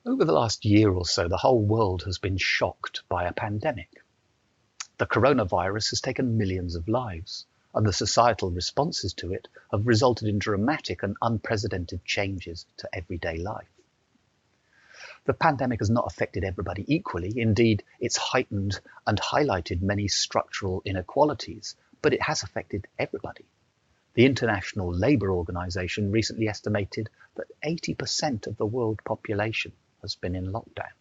Over the last year or so, the whole world has been shocked by a pandemic. The coronavirus has taken millions of lives, and the societal responses to it have resulted in dramatic and unprecedented changes to everyday life. The pandemic has not affected everybody equally. Indeed, it's heightened and highlighted many structural inequalities, but it has affected everybody. The International Labour Organization recently estimated that 80% of the world population has been in lockdown.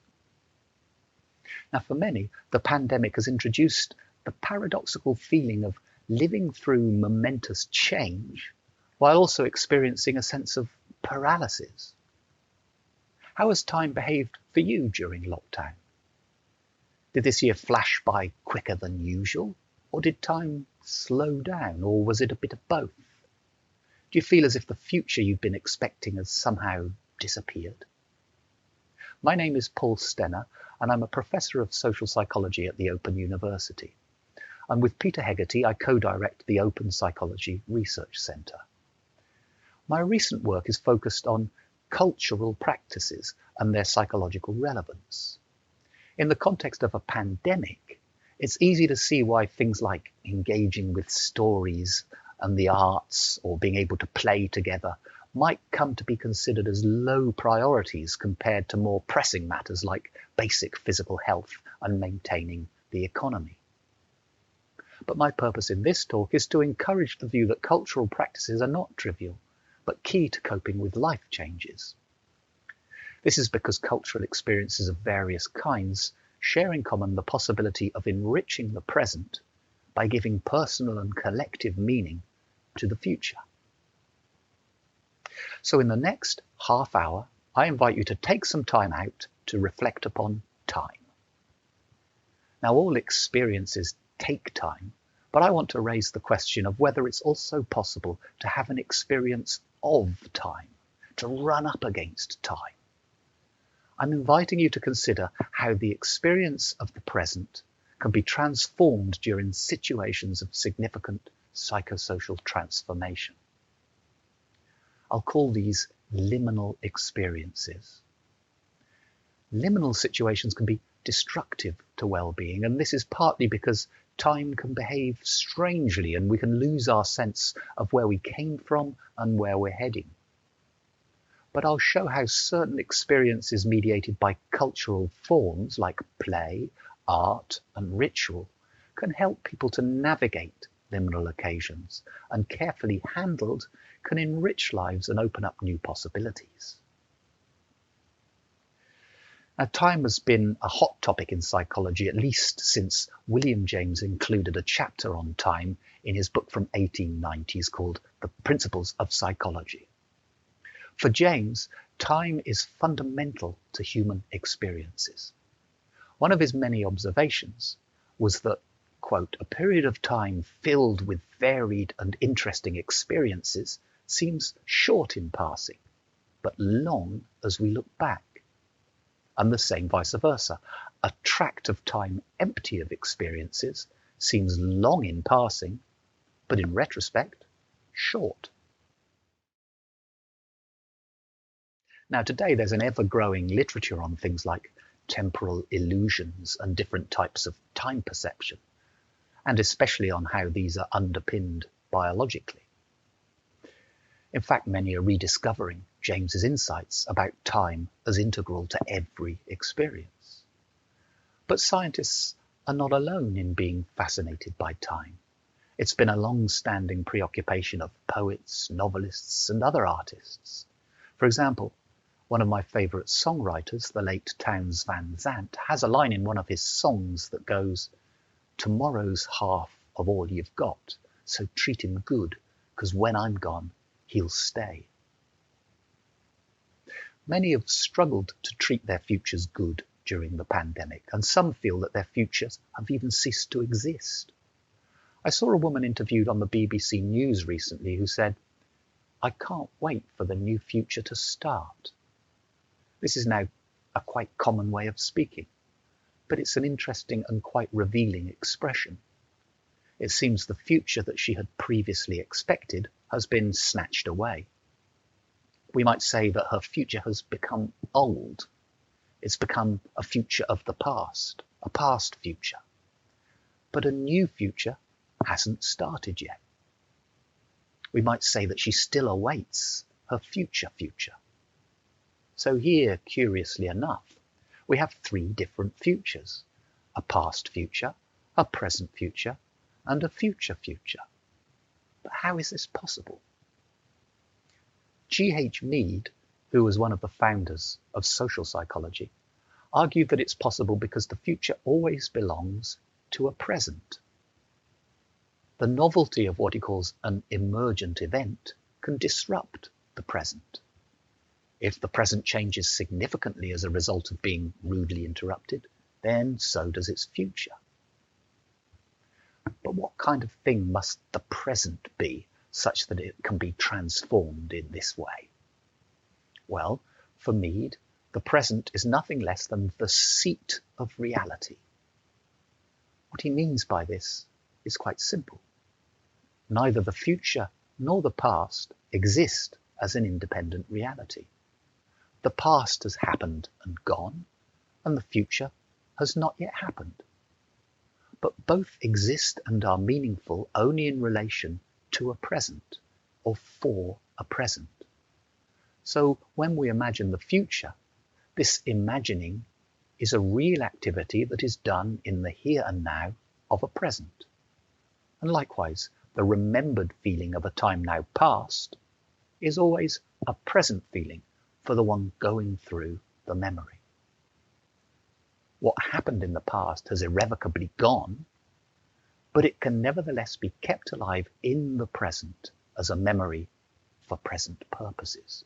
Now, for many, the pandemic has introduced the paradoxical feeling of living through momentous change while also experiencing a sense of paralysis. How has time behaved for you during lockdown? Did this year flash by quicker than usual, or did time slow down, or was it a bit of both? Do you feel as if the future you've been expecting has somehow disappeared? My name is Paul Stenner, and I'm a professor of social psychology at the Open University. And with Peter Hegarty, I co-direct the Open Psychology Research Centre. My recent work is focused on cultural practices and their psychological relevance. In the context of a pandemic, it's easy to see why things like engaging with stories and the arts or being able to play together might come to be considered as low priorities compared to more pressing matters like basic physical health and maintaining the economy. But my purpose in this talk is to encourage the view that cultural practices are not trivial, but key to coping with life changes. This is because cultural experiences of various kinds share in common the possibility of enriching the present by giving personal and collective meaning to the future. So in the next half hour, I invite you to take some time out to reflect upon time. Now, all experiences take time, but I want to raise the question of whether it's also possible to have an experience of time, to run up against time. I'm inviting you to consider how the experience of the present can be transformed during situations of significant psychosocial transformation. I'll call these liminal experiences. Liminal situations can be destructive to well-being, and this is partly because time can behave strangely and we can lose our sense of where we came from and where we're heading. But I'll show how certain experiences mediated by cultural forms like play, art, and ritual can help people to navigate liminal occasions, and carefully handled can enrich lives and open up new possibilities. Now, time has been a hot topic in psychology, at least since William James included a chapter on time in his book from 1890s called The Principles of Psychology. For James, time is fundamental to human experiences. One of his many observations was that, quote, a period of time filled with varied and interesting experiences seems short in passing, but long as we look back. And the same vice versa. A tract of time empty of experiences seems long in passing, but in retrospect, short. Now, today there's an ever-growing literature on things like temporal illusions and different types of time perception, and especially on how these are underpinned biologically. In fact, many are rediscovering James's insights about time as integral to every experience. But scientists are not alone in being fascinated by time. It's been a long-standing preoccupation of poets, novelists, and other artists. For example, one of my favourite songwriters, the late Townes Van Zandt, has a line in one of his songs that goes, "Tomorrow's half of all you've got, so treat him good, 'cause when I'm gone, he'll stay." Many have struggled to treat their futures good during the pandemic, and some feel that their futures have even ceased to exist. I saw a woman interviewed on the BBC News recently who said, "I can't wait for the new future to start." This is now a quite common way of speaking, but it's an interesting and quite revealing expression. It seems the future that she had previously expected has been snatched away. We might say that her future has become old. It's become a future of the past, a past future. But a new future hasn't started yet. We might say that she still awaits her future future. So here, curiously enough, we have three different futures: a past future, a present future, and a future future. But how is this possible? G.H. Mead, who was one of the founders of social psychology, argued that it's possible because the future always belongs to a present. The novelty of what he calls an emergent event can disrupt the present. If the present changes significantly as a result of being rudely interrupted, then so does its future. But what kind of thing must the present be such that it can be transformed in this way? Well, for Mead, the present is nothing less than the seat of reality. What he means by this is quite simple. Neither the future nor the past exist as an independent reality. The past has happened and gone, and the future has not yet happened. But both exist and are meaningful only in relation to a present, or for a present. So when we imagine the future, this imagining is a real activity that is done in the here and now of a present. And likewise, the remembered feeling of a time now past is always a present feeling for the one going through the memory. What happened in the past has irrevocably gone, but it can nevertheless be kept alive in the present as a memory for present purposes.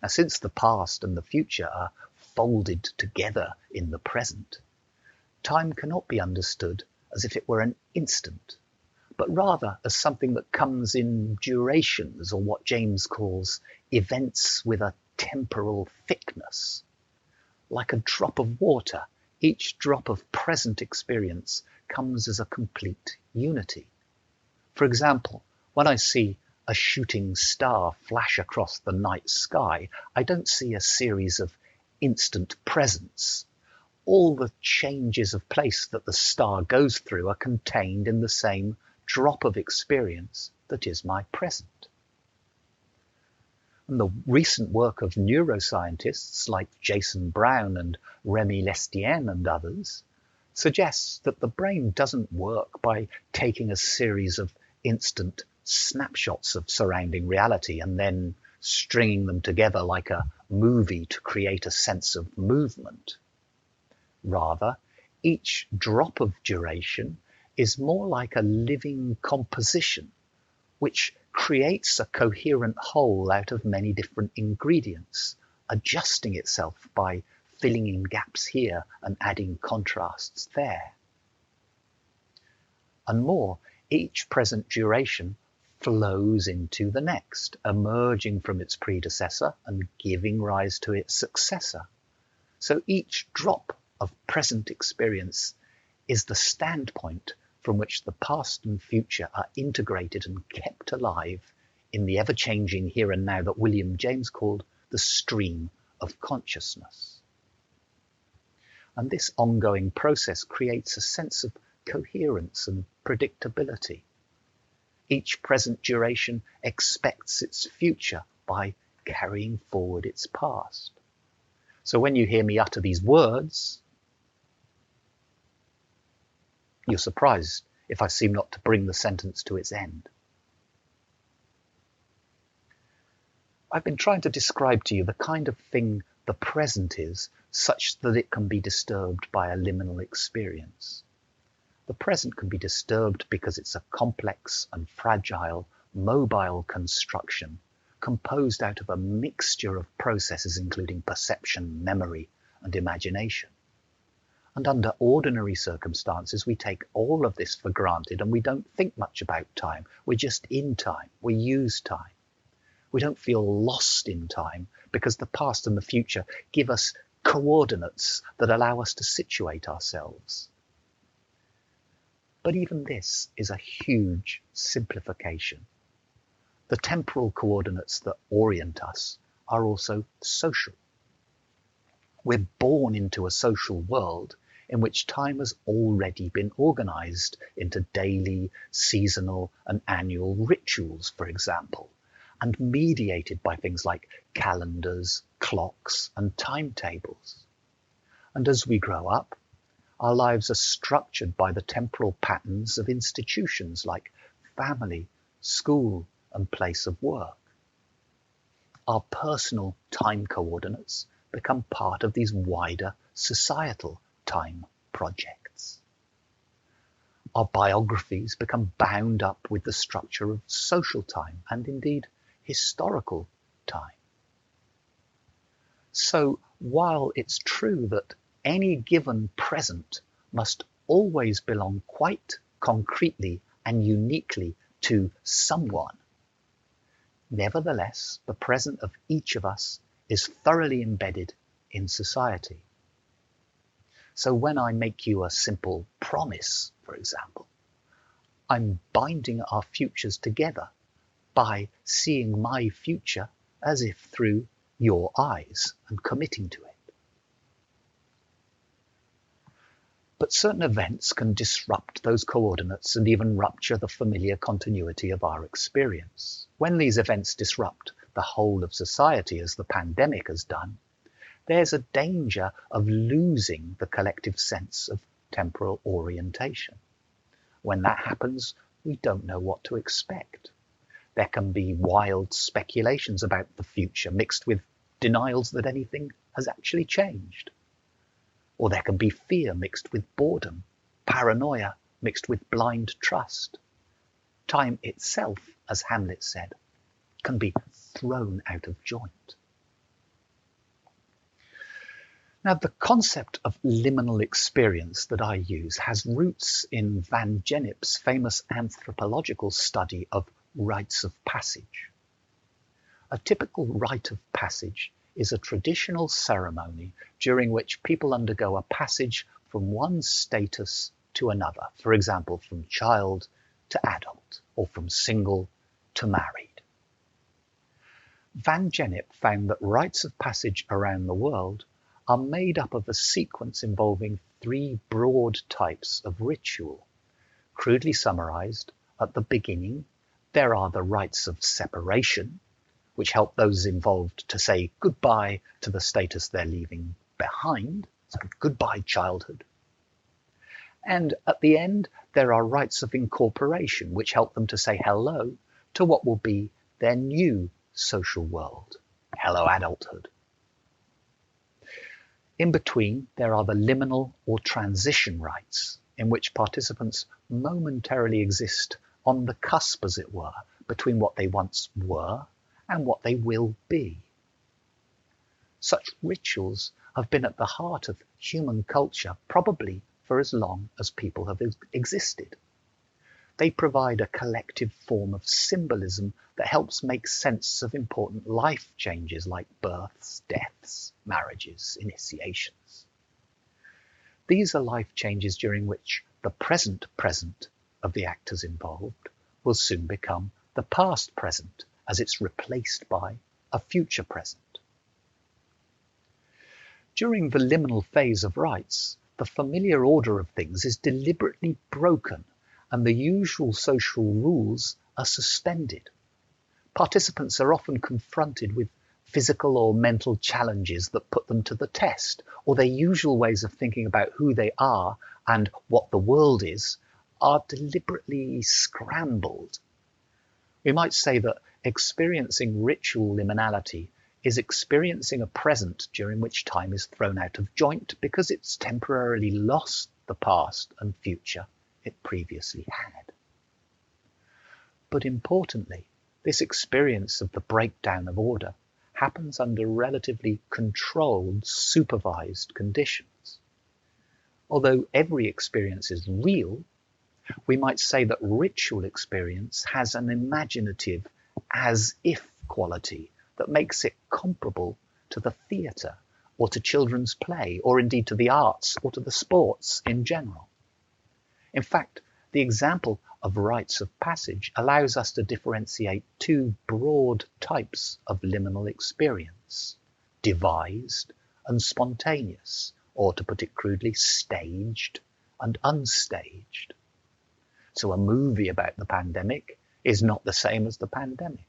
Now, since the past and the future are folded together in the present, time cannot be understood as if it were an instant, but rather as something that comes in durations, or what James calls events with a temporal thickness. Like a drop of water, each drop of present experience comes as a complete unity. For example, when I see a shooting star flash across the night sky, I don't see a series of instant presents. All the changes of place that the star goes through are contained in the same drop of experience that is my present. And the recent work of neuroscientists like Jason Brown and Remy Lestienne and others suggests that the brain doesn't work by taking a series of instant snapshots of surrounding reality and then stringing them together like a movie to create a sense of movement. Rather, each drop of duration is more like a living composition, which creates a coherent whole out of many different ingredients, adjusting itself by filling in gaps here and adding contrasts there. And more, each present duration flows into the next, emerging from its predecessor and giving rise to its successor. So each drop of present experience is the standpoint from which the past and future are integrated and kept alive in the ever-changing here and now that William James called the stream of consciousness. And this ongoing process creates a sense of coherence and predictability. Each present duration expects its future by carrying forward its past. So when you hear me utter these words, you're surprised if I seem not to bring the sentence to its end. I've been trying to describe to you the kind of thing the present is, such that it can be disturbed by a liminal experience. The present can be disturbed because it's a complex and fragile, mobile construction composed out of a mixture of processes including perception, memory, and imagination. And under ordinary circumstances, we take all of this for granted and we don't think much about time. We're just in time. We use time. We don't feel lost in time because the past and the future give us coordinates that allow us to situate ourselves. But even this is a huge simplification. The temporal coordinates that orient us are also social. We're born into a social world in which time has already been organised into daily, seasonal and annual rituals, for example, and mediated by things like calendars, clocks and timetables. And as we grow up, our lives are structured by the temporal patterns of institutions like family, school and place of work. Our personal time coordinates become part of these wider societal time projects. Our biographies become bound up with the structure of social time and indeed historical time. So while it's true that any given present must always belong quite concretely and uniquely to someone, nevertheless, the present of each of us is thoroughly embedded in society. So when I make you a simple promise, for example, I'm binding our futures together by seeing my future as if through your eyes and committing to it. But certain events can disrupt those coordinates and even rupture the familiar continuity of our experience. When these events disrupt the whole of society, as the pandemic has done, there's a danger of losing the collective sense of temporal orientation. When that happens, we don't know what to expect. There can be wild speculations about the future mixed with denials that anything has actually changed. Or there can be fear mixed with boredom, paranoia mixed with blind trust. Time itself, as Hamlet said, can be thrown out of joint. Now, the concept of liminal experience that I use has roots in Van Gennep's famous anthropological study of rites of passage. A typical rite of passage is a traditional ceremony during which people undergo a passage from one status to another, for example, from child to adult, or from single to married. Van Gennep found that rites of passage around the world are made up of a sequence involving three broad types of ritual. Crudely summarized, at the beginning, there are the rites of separation, which help those involved to say goodbye to the status they're leaving behind, so goodbye childhood. And at the end, there are rites of incorporation, which help them to say hello to what will be their new social world. Hello, adulthood. In between, there are the liminal or transition rites, in which participants momentarily exist on the cusp, as it were, between what they once were and what they will be. Such rituals have been at the heart of human culture probably for as long as people have existed. They provide a collective form of symbolism that helps make sense of important life changes like births, deaths, marriages, initiations. These are life changes during which the present of the actors involved will soon become the past present, as it's replaced by a future present. During the liminal phase of rites, the familiar order of things is deliberately broken and the usual social rules are suspended. Participants are often confronted with physical or mental challenges that put them to the test, or their usual ways of thinking about who they are and what the world is are deliberately scrambled. We might say that experiencing ritual liminality is experiencing a present during which time is thrown out of joint because it's temporarily lost the past and future it previously had. But importantly, this experience of the breakdown of order happens under relatively controlled, supervised conditions. Although every experience is real, we might say that ritual experience has an imaginative as-if quality that makes it comparable to the theatre or to children's play or indeed to the arts or to the sports in general. In fact, the example of rites of passage allows us to differentiate two broad types of liminal experience, devised and spontaneous, or to put it crudely, staged and unstaged. So a movie about the pandemic is not the same as the pandemic.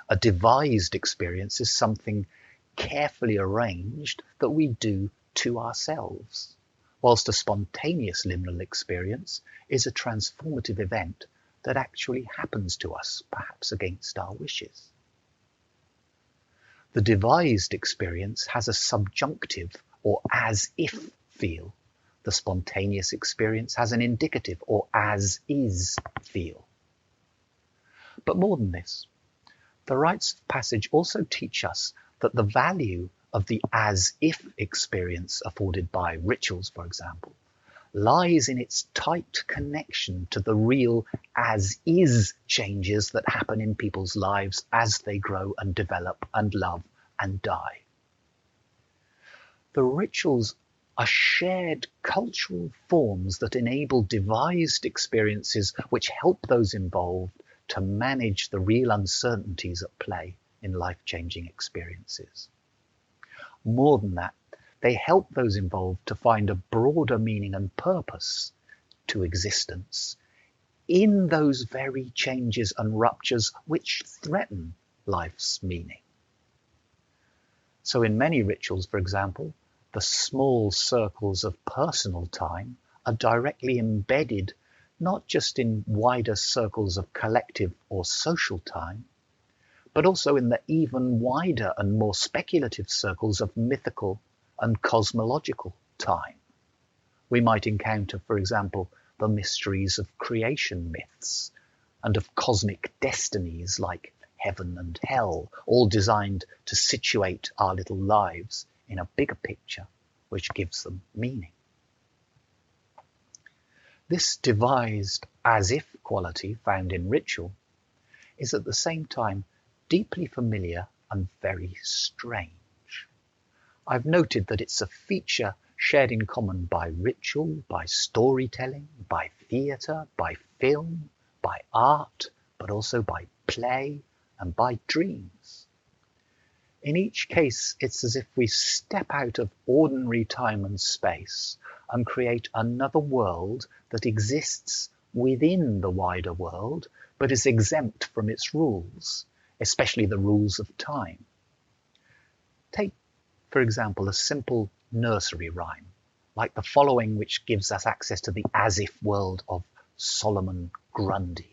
A devised experience is something carefully arranged that we do to ourselves, whilst a spontaneous liminal experience is a transformative event that actually happens to us, perhaps against our wishes. The devised experience has a subjunctive or as-if feel. The spontaneous experience has an indicative or as-is feel. But more than this, the rites of passage also teach us that the value of the as-if experience afforded by rituals, for example, lies in its tight connection to the real as-is changes that happen in people's lives as they grow and develop and love and die. The rituals are shared cultural forms that enable devised experiences which help those involved to manage the real uncertainties at play in life-changing experiences. More than that, they help those involved to find a broader meaning and purpose to existence in those very changes and ruptures which threaten life's meaning. So in many rituals, for example, the small circles of personal time are directly embedded not just in wider circles of collective or social time, but also in the even wider and more speculative circles of mythical and cosmological time. We might encounter, for example, the mysteries of creation myths and of cosmic destinies like heaven and hell, all designed to situate our little lives in a bigger picture which gives them meaning. This devised as-if quality found in ritual is at the same time deeply familiar and very strange. I've noted that it's a feature shared in common by ritual, by storytelling, by theatre, by film, by art, but also by play and by dreams. In each case, it's as if we step out of ordinary time and space and create another world that exists within the wider world, but is exempt from its rules, especially the rules of time. Take, for example, a simple nursery rhyme, like the following, which gives us access to the as-if world of Solomon Grundy.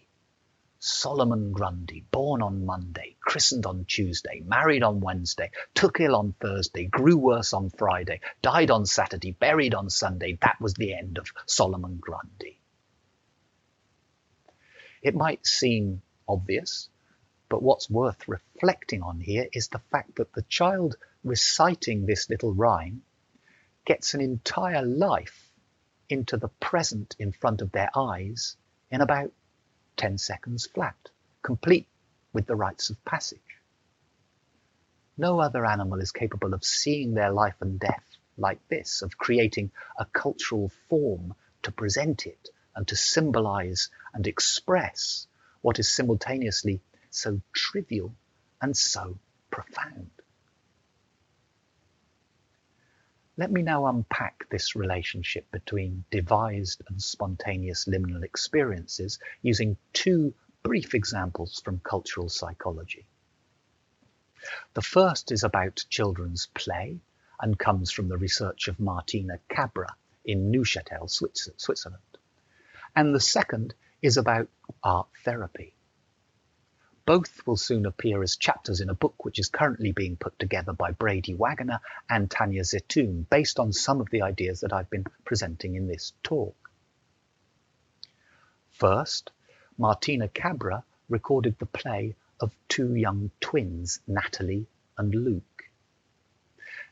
Solomon Grundy, born on Monday, christened on Tuesday, married on Wednesday, took ill on Thursday, grew worse on Friday, died on Saturday, buried on Sunday. That was the end of Solomon Grundy. It might seem obvious, but what's worth reflecting on here is the fact that the child reciting this little rhyme gets an entire life into the present in front of their eyes in about 10 seconds flat, complete with the rites of passage. No other animal is capable of seeing their life and death like this, of creating a cultural form to present it and to symbolize and express what is simultaneously so trivial and so profound. Let me now unpack this relationship between devised and spontaneous liminal experiences using two brief examples from cultural psychology. The first is about children's play and comes from the research of Martina Cabra in Neuchâtel, Switzerland. And the second is about art therapy. Both will soon appear as chapters in a book which is currently being put together by Brady Waggoner and Tanya Zetoun, based on some of the ideas that I've been presenting in this talk. First, Martina Cabra recorded the play of two young twins, Natalie and Luke.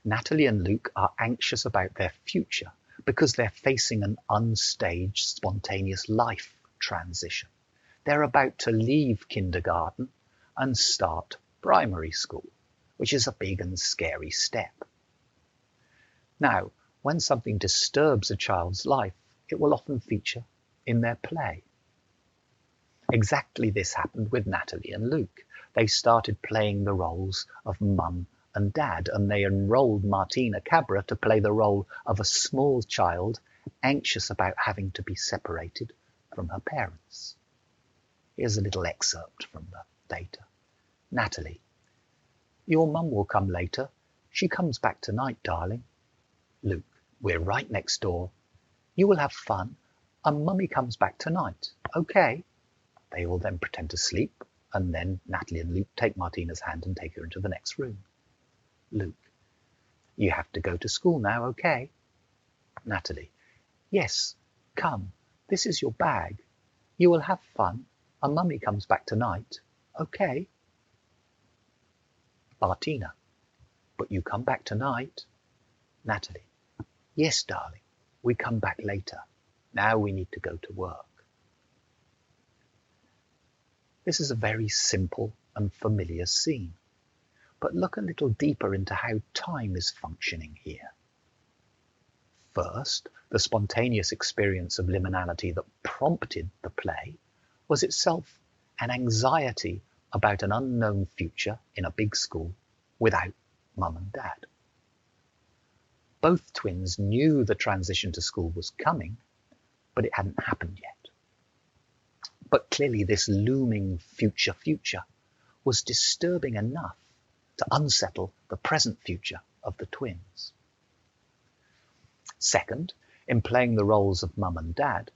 Natalie and Luke are anxious about their future because they're facing an unstaged, spontaneous life transition. They're about to leave kindergarten and start primary school, which is a big and scary step. Now, when something disturbs a child's life, it will often feature in their play. Exactly this happened with Natalie and Luke. They started playing the roles of mum and Dad, and they enrolled Martina Cabra to play the role of a small child anxious about having to be separated from her parents. Here's a little excerpt from the data. Natalie: your mum will come later. She comes back tonight, darling. Luke: we're right next door. You will have fun, and Mummy comes back tonight, okay? They all then pretend to sleep, and then Natalie and Luke take Martina's hand and take her into the next room. Luke: you have to go to school now, okay? Natalie: yes, come, this is your bag. You will have fun, and Mummy comes back tonight, okay? Martina: but you come back tonight. Natalie: yes, darling, we come back later. Now we need to go to work. This is a very simple and familiar scene, but look a little deeper into how time is functioning here. First, the spontaneous experience of liminality that prompted the play was itself an anxiety about an unknown future in a big school without Mum and Dad. Both twins knew the transition to school was coming, but it hadn't happened yet. But clearly this looming future was disturbing enough to unsettle the present future of the twins. Second, in playing the roles of Mum and Dad,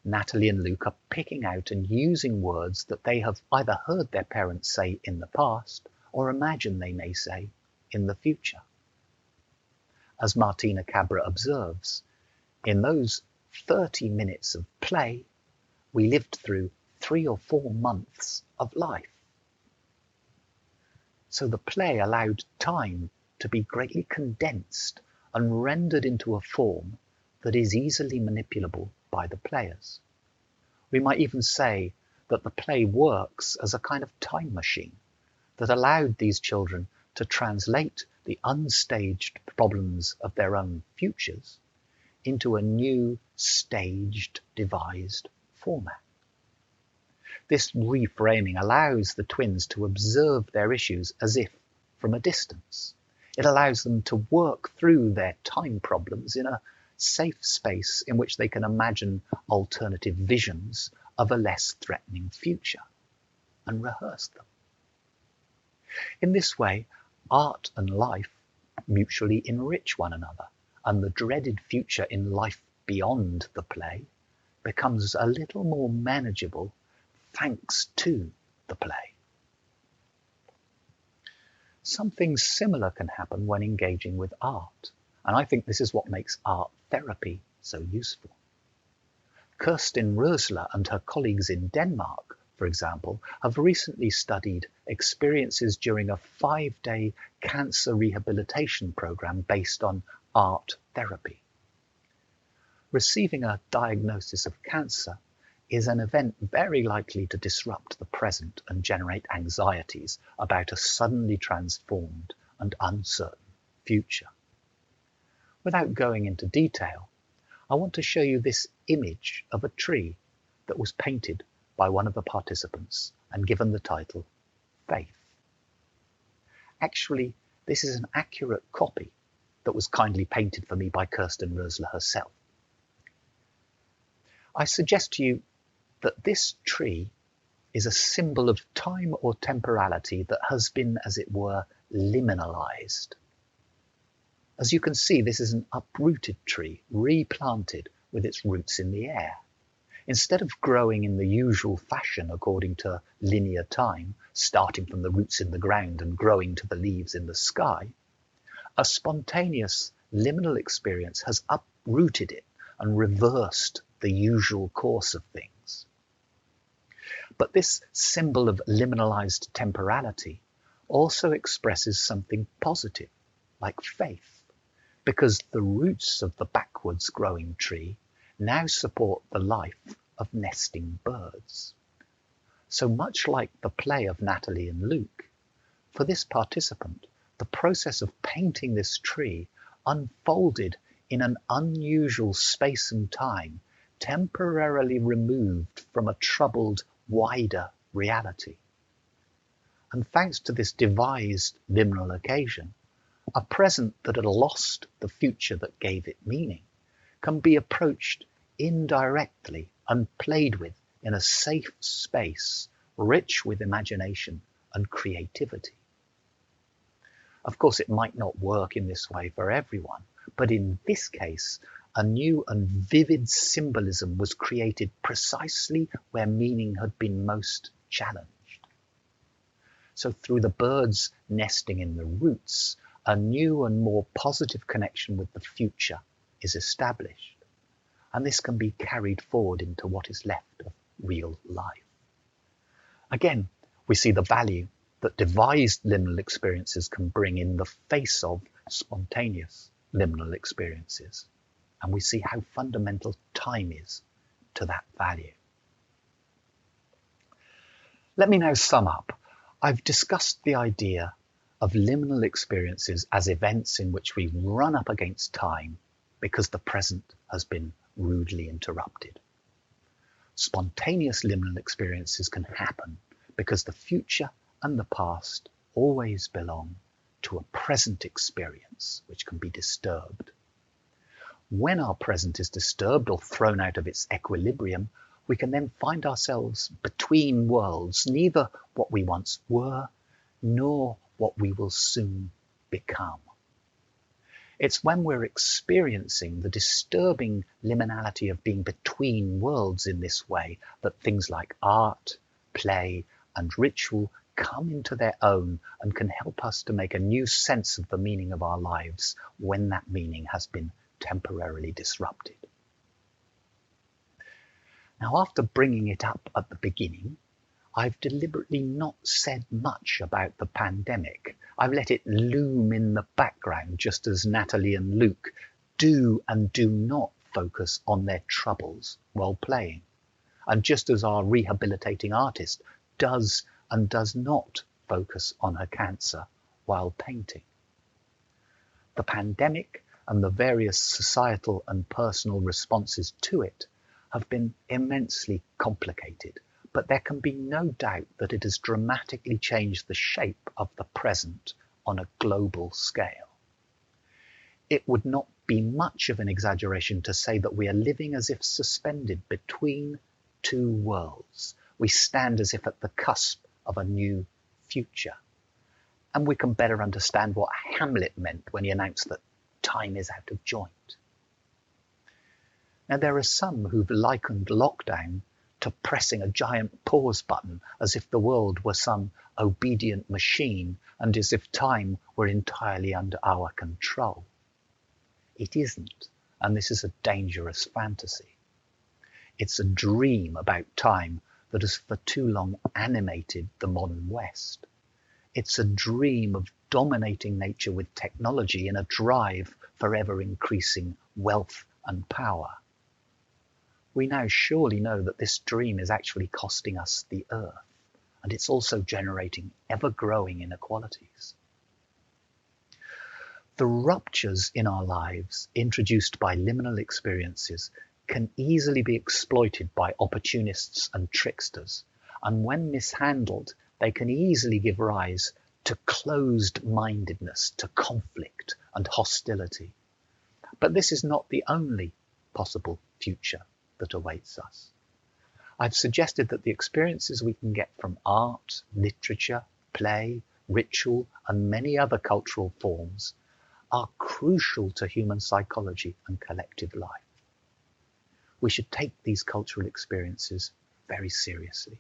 Natalie and Luke are picking out and using words that they have either heard their parents say in the past or imagine they may say in the future. As Martina Cabra observes, in those 30 minutes of play, we lived through 3 or 4 months of life. So the play allowed time to be greatly condensed and rendered into a form that is easily manipulable by the players. We might even say that the play works as a kind of time machine that allowed these children to translate the unstaged problems of their own futures into a new, staged, devised format. This reframing allows the twins to observe their issues as if from a distance. It allows them to work through their time problems in a safe space in which they can imagine alternative visions of a less threatening future and rehearse them. In this way, art and life mutually enrich one another, and the dreaded future in life beyond the play becomes a little more manageable thanks to the play. Something similar can happen when engaging with art, and I think this is what makes art therapy so useful. Kerstin Rösler and her colleagues in Denmark, for example, have recently studied experiences during a 5-day cancer rehabilitation program based on art therapy. Receiving a diagnosis of cancer is an event very likely to disrupt the present and generate anxieties about a suddenly transformed and uncertain future. Without going into detail, I want to show you this image of a tree that was painted by one of the participants and given the title Faith. Actually, this is an accurate copy that was kindly painted for me by Kerstin Rösler herself. I suggest to you that this tree is a symbol of time or temporality that has been, as it were, liminalized. As you can see, this is an uprooted tree, replanted with its roots in the air. Instead of growing in the usual fashion according to linear time, starting from the roots in the ground and growing to the leaves in the sky, a spontaneous liminal experience has uprooted it and reversed the usual course of things. But this symbol of liminalized temporality also expresses something positive, like faith, because the roots of the backwards growing tree now support the life of nesting birds. So much like the play of Natalie and Luke, for this participant, the process of painting this tree unfolded in an unusual space and time, temporarily removed from a troubled, wider reality. And thanks to this devised liminal occasion, a present that had lost the future that gave it meaning can be approached indirectly and played with in a safe space, rich with imagination and creativity. Of course, it might not work in this way for everyone, but in this case, a new and vivid symbolism was created precisely where meaning had been most challenged. So through the birds nesting in the roots, a new and more positive connection with the future is established. And this can be carried forward into what is left of real life. Again, we see the value that devised liminal experiences can bring in the face of spontaneous liminal experiences. And we see how fundamental time is to that value. Let me now sum up. I've discussed the idea of liminal experiences as events in which we run up against time because the present has been rudely interrupted. Spontaneous liminal experiences can happen because the future and the past always belong to a present experience which can be disturbed. When our present is disturbed or thrown out of its equilibrium, we can then find ourselves between worlds, neither what we once were, nor what we will soon become. It's when we're experiencing the disturbing liminality of being between worlds in this way that things like art, play, and ritual come into their own and can help us to make a new sense of the meaning of our lives when that meaning has been temporarily disrupted. Now, after bringing it up at the beginning, I've deliberately not said much about the pandemic. I've let it loom in the background, just as Natalie and Luke do and do not focus on their troubles while playing, and just as our rehabilitating artist does and does not focus on her cancer while painting. The pandemic and the various societal and personal responses to it have been immensely complicated, but there can be no doubt that it has dramatically changed the shape of the present on a global scale. It would not be much of an exaggeration to say that we are living as if suspended between two worlds. We stand as if at the cusp of a new future. And we can better understand what Hamlet meant when he announced that time is out of joint. Now, there are some who've likened lockdown to pressing a giant pause button as if the world were some obedient machine and as if time were entirely under our control. It isn't, and this is a dangerous fantasy. It's a dream about time that has for too long animated the modern West. It's a dream of dominating nature with technology in a drive for ever increasing wealth and power. We now surely know that this dream is actually costing us the earth, and it's also generating ever-growing inequalities. The ruptures in our lives introduced by liminal experiences can easily be exploited by opportunists and tricksters, and when mishandled, they can easily give rise to closed-mindedness, to conflict and hostility. But this is not the only possible future that awaits us. I've suggested that the experiences we can get from art, literature, play, ritual, and many other cultural forms are crucial to human psychology and collective life. We should take these cultural experiences very seriously.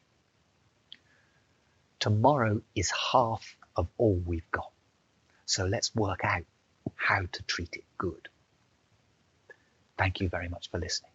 Tomorrow is half of all we've got, so let's work out how to treat it good. Thank you very much for listening.